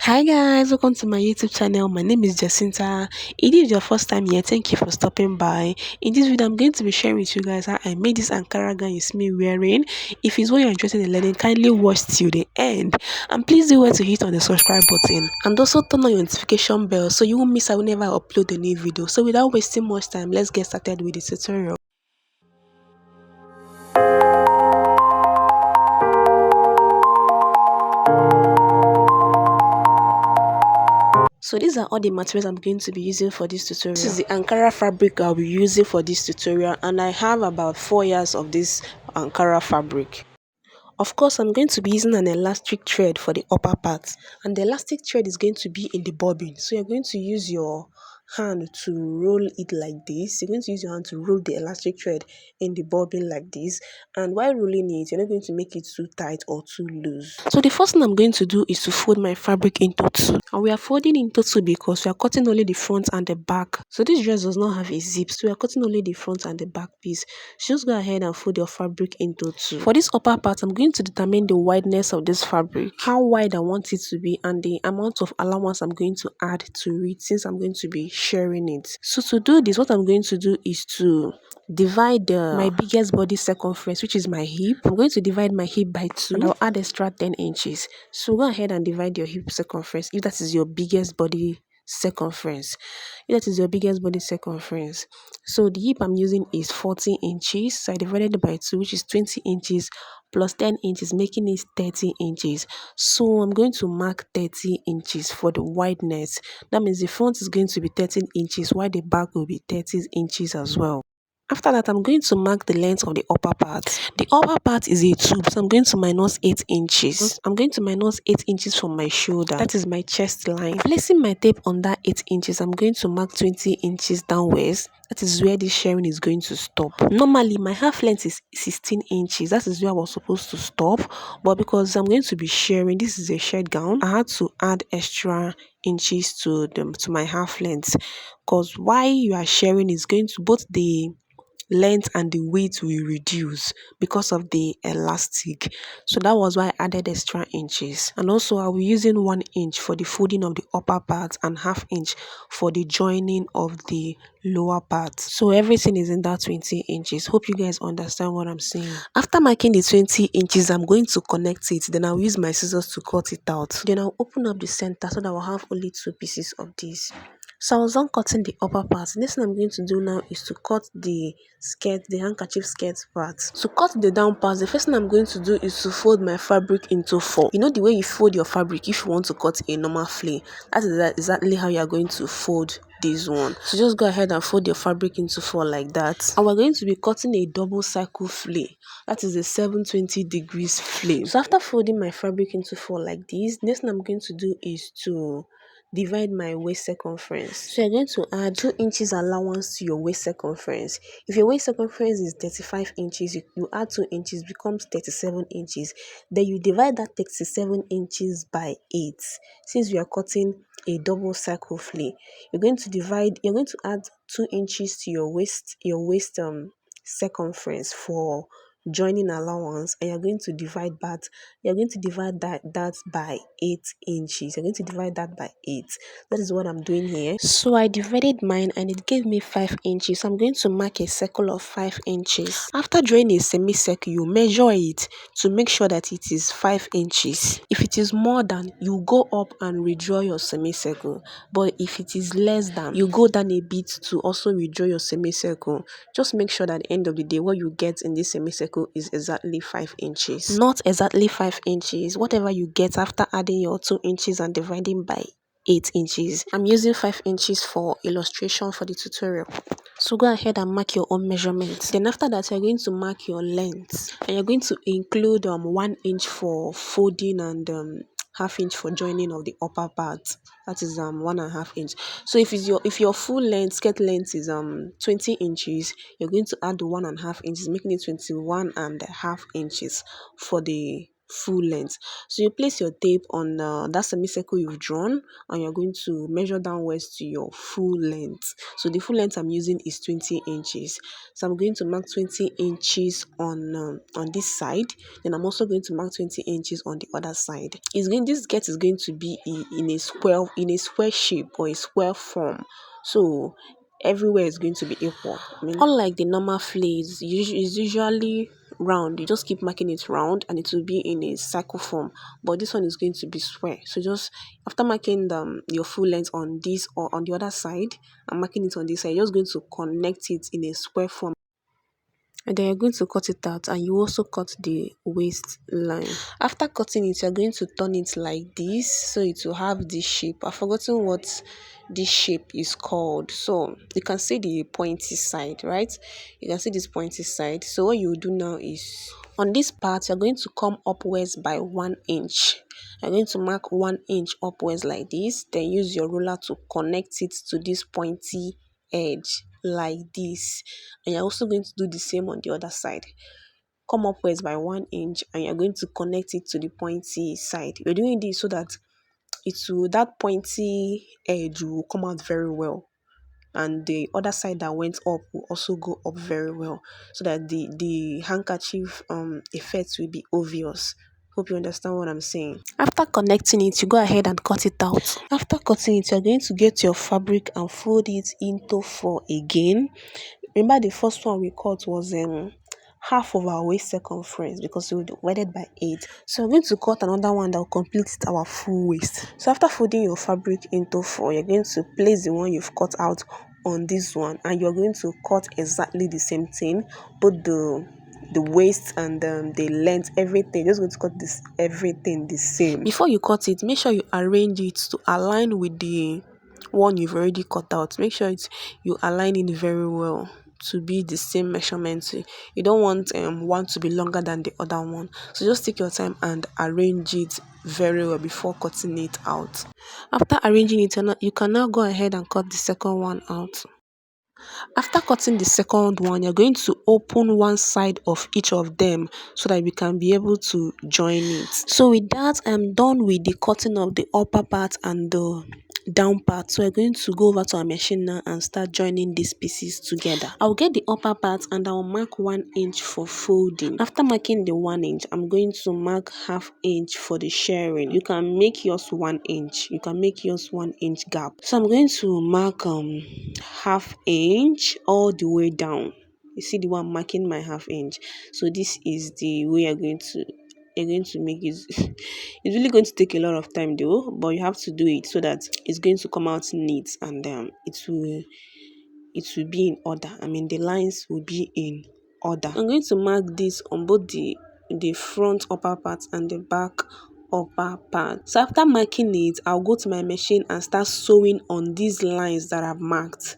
Hi guys, welcome to my YouTube channel. My name is Jacinta. If this is your first time here, thank you for stopping by. In this video, I'm going to be sharing with you guys how I made this Ankara gown you see me wearing. If it's what you're interested in learning, kindly watch till the end. And please do well to hit on the subscribe button and also turn on your notification bell so you won't miss out whenever I upload a new video. So without wasting much time, let's get started with the tutorial. So these are all the materials I'm going to be using for this tutorial. This is the Ankara fabric I'll be using for this tutorial, and I have about 4 years of this Ankara fabric. Of course, I'm going to be using an elastic thread for the upper part, and the elastic thread is going to be in the bobbin. So you're going to use your hand to roll it like this. You're going to use your hand to roll the elastic thread in the bobbin like this, and while rolling it, you're not going to make it too tight or too loose. So the first thing I'm going to do is to fold my fabric into two, and we are folding into two because we are cutting only the front and the back. So this dress does not have a zip, so we are cutting only the front and the back piece. So just go ahead and fold your fabric into two. For this upper part, I'm going to determine the wideness of this fabric, how wide I want it to be, and the amount of allowance I'm going to add to it since I'm going to be sharing it. So to do this, what I'm going to do is to divide my biggest body circumference, which is my hip. I'm going to divide my hip by 2, and I'll add extra 10 inches. So go ahead and divide your hip circumference if that is your biggest body circumference. So the hip I'm using is 40 inches, so I divided it by 2, which is 20 inches plus 10 inches, making it 30 inches. So I'm going to mark 30 inches for the wideness. That means the front is going to be 13 inches while the back will be 30 inches as well. After that, I'm going to mark the length of the upper part. The upper part is a tube, so I'm going to minus 8 inches. I'm going to minus 8 inches from my shoulder. That is my chest line. Placing my tape on that 8 inches, I'm going to mark 20 inches downwards. That is where this sharing is going to stop. Normally, my half length is 16 inches. That is where I was supposed to stop. But because I'm going to be sharing, this is a shared gown, I had to add extra inches to my half length. Because while you are sharing, is going to both the length and the weight will reduce because of the elastic. So that was why I added extra inches. And also I'll be using 1 inch for the folding of the upper part and ½ inch for the joining of the lower part. So everything is in that 20 inches. Hope you guys understand what I'm saying. After marking the 20 inches, I'm going to connect it. Then I'll use my scissors to cut it out. Then I'll open up the center so that I'll have only 2 pieces of this. So I was done cutting the upper part. Next thing I'm going to do now is to cut the skirt, the handkerchief skirt part. To cut the down part, the first thing I'm going to do is to fold my fabric into 4. You know the way you fold your fabric if you want to cut a normal flay? That is exactly how you are going to fold this one. So just go ahead and fold your fabric into 4 like that. And we're going to be cutting a double circle flay. That is a 720 degrees flay. So after folding my fabric into 4 like this, next thing I'm going to do is to divide my waist circumference. So you're going to add 2 inches allowance to your waist circumference. If your waist circumference is 35 inches, you add 2 inches, becomes 37 inches. Then you divide that 37 inches by 8. Since we are cutting a double circle flay, you're going to add 2 inches to your waist circumference for joining allowance, and you're going to divide that by 8 inches. You're going to divide that by 8. That is what I'm doing here. So I divided mine and it gave me 5 inches. So I'm going to mark a circle of 5 inches. After drawing a semicircle, you measure it to make sure that it is 5 inches. If it is more than, you go up and redraw your semicircle. But if it is less than, you go down a bit to also redraw your semicircle. Just make sure that at the end of the day, what you get in this semicircle is exactly 5 inches. Not exactly 5 inches. Whatever you get after adding your 2 inches and dividing by 8 inches. I'm using 5 inches for illustration for the tutorial. So go ahead and mark your own measurements. Then after that, you're going to mark your length. And you're going to include 1 inch for folding and ½ inch for joining of the upper part. That is 1½ inch. So if your full length, skirt length is 20 inches, you're going to add the 1½ inches, making it 21½ inches for the full length. So you place your tape on that semicircle you've drawn, and you're going to measure downwards to your full length. So the full length I'm using is 20 inches. So I'm going to mark 20 inches on this side. Then I'm also going to mark 20 inches on the other side. This skirt is going to be in a square shape or a square form. So everywhere is going to be equal. Unlike the normal flares, is usually round. You just keep marking it round and it will be in a circle form, but this one is going to be square. So just after marking your full length on this or on the other side and marking it on this side, you're just going to connect it in a square form, and then you're going to cut it out, and you also cut the waistline. After cutting it, you're going to turn it like this so it will have this shape. I've forgotten what this shape is called. So you can see the pointy side, right? You can see this pointy side. So what you do now is, on this part, you're going to come upwards by 1 inch. You're going to mark 1 inch upwards like this, then use your ruler to connect it to this pointy edge like this, and you're also going to do the same on the other side. Come upwards by 1 inch, and you're going to connect it to the pointy side. You're doing this so that that pointy edge will come out very well, and the other side that went up will also go up very well, so that the handkerchief effect will be obvious. Hope you understand what I'm saying. After connecting it, you go ahead and cut it out. After cutting it, you're going to get your fabric and fold it into 4 again. Remember, the first one we cut was half of our waist circumference because we divided by 8. So we're going to cut another one that will complete our full waist. So after folding your fabric into 4, you're going to place the one you've cut out on this one, and you're going to cut exactly the same thing, both the waist and the length, everything. Just going to cut this everything the same. Before you cut it, make sure you arrange it to align with the one you've already cut out. Make sure you align it very well to be the same measurement. You don't want one to be longer than the other one, so just take your time and arrange it very well before cutting it out. After arranging it, you can now go ahead and cut the second one out. After cutting the second one, you're going to open one side of each of them so that we can be able to join it. So with that, I'm done with the cutting of the upper part and the down part. So we're going to go over to our machine now and start joining these pieces together. I'll get the upper part and I'll mark 1 inch for folding. After marking the 1 inch, I'm going to mark ½ inch for the shirring. You can make yours 1 inch. You can make yours 1 inch gap. So I'm going to mark ½ inch all the way down. You see the one marking my ½ inch. So this is the way you're going to make it. It's really going to take a lot of time though, but you have to do it so that it's going to come out neat, and it will be in order. I mean, the lines will be in order. I'm going to mark this on both the front upper part and the back upper part. So after marking it, I'll go to my machine and start sewing on these lines that I've marked.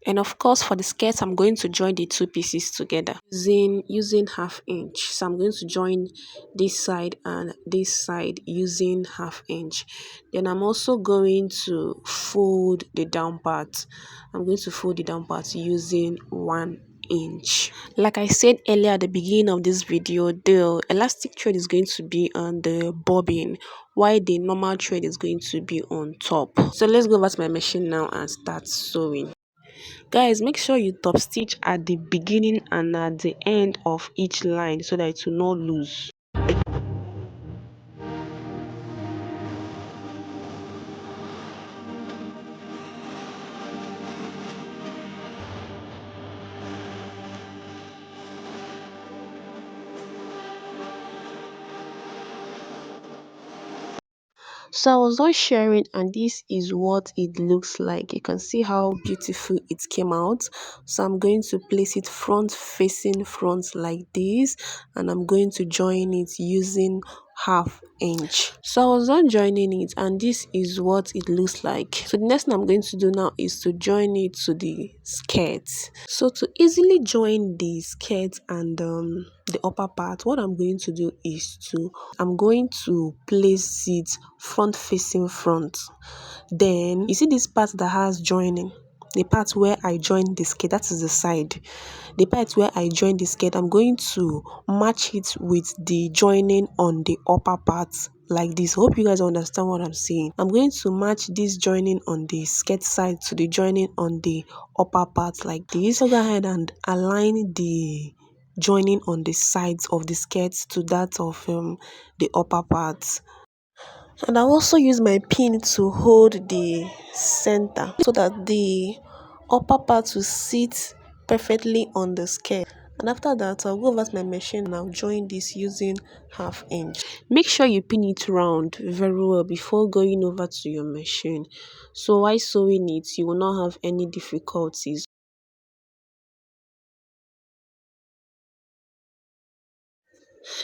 And of course, for the skirt, I'm going to join the two pieces together using ½ inch. So I'm going to join this side and this side using ½ inch. Then I'm also going to fold the down part. I'm going to fold the down part using 1 inch. Like I said earlier at the beginning of this video, the elastic thread is going to be on the bobbin, while the normal thread is going to be on top. So let's go over to my machine now and start sewing. Guys, make sure you top stitch at the beginning and at the end of each line so that it will not lose. So I was done sharing, and this is what it looks like. You can see how beautiful it came out. So I'm going to place it front facing front like this, and I'm going to join it using ½ inch. So I was done joining it, and this is what it looks like. So the next thing I'm going to do now is to join it to the skirt. So to easily join the skirt and the upper part, what I'm going to do is I'm going to place it front facing front. Then you see this part that has joining, the part where I join the skirt, that is the side. The part where I join the skirt, I'm going to match it with the joining on the upper part like this. Hope you guys understand what I'm saying. I'm going to match this joining on the skirt side to the joining on the upper part like this. So go ahead and align the joining on the sides of the skirt to that of the upper part. And I also use my pin to hold the center so that the upper part will sit perfectly on the skirt. And after that, I'll go over to my machine and I'll join this using 1/2 inch. Make sure you pin it round very well before going over to your machine, so while sewing it you will not have any difficulties.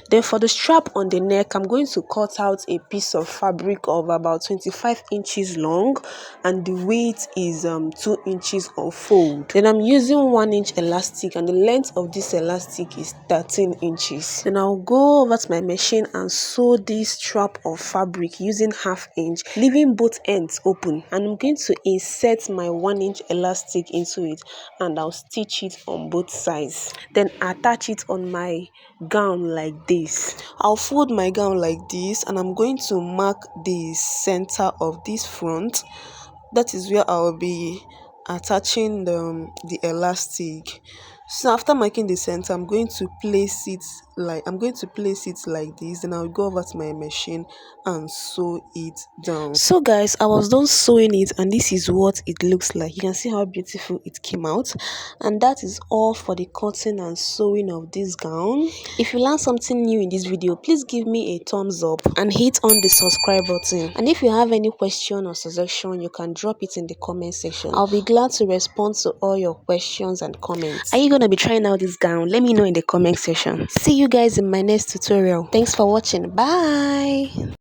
Then for the strap on the neck, I'm going to cut out a piece of fabric of about 25 inches long, and the weight is 2 inches of fold. Then I'm using 1-inch elastic, and the length of this elastic is 13 inches. Then I'll go over to my machine and sew this strap of fabric using 1/2 inch, leaving both ends open. And I'm going to insert my 1-inch elastic into it, and I'll stitch it on both sides. Then attach it on my gown like this. I'll fold my gown like this, and I'm going to mark the center of this front. That is where I'll be attaching the elastic. So after marking the center, I'm going to place it like this. Then I'll go over to my machine and sew it down. So guys, I was done sewing it, and this is what it looks like. You can see how beautiful it came out. And that is all for the cutting and sewing of this gown. If you learned something new in this video, please give me a thumbs up and hit on the subscribe button. And if you have any question or suggestion, you can drop it in the comment section. I'll be glad to respond to all your questions and comments. Are you gonna be trying out this gown? Let me know in the comment section. See you guys in my next tutorial. Thanks for watching. Bye.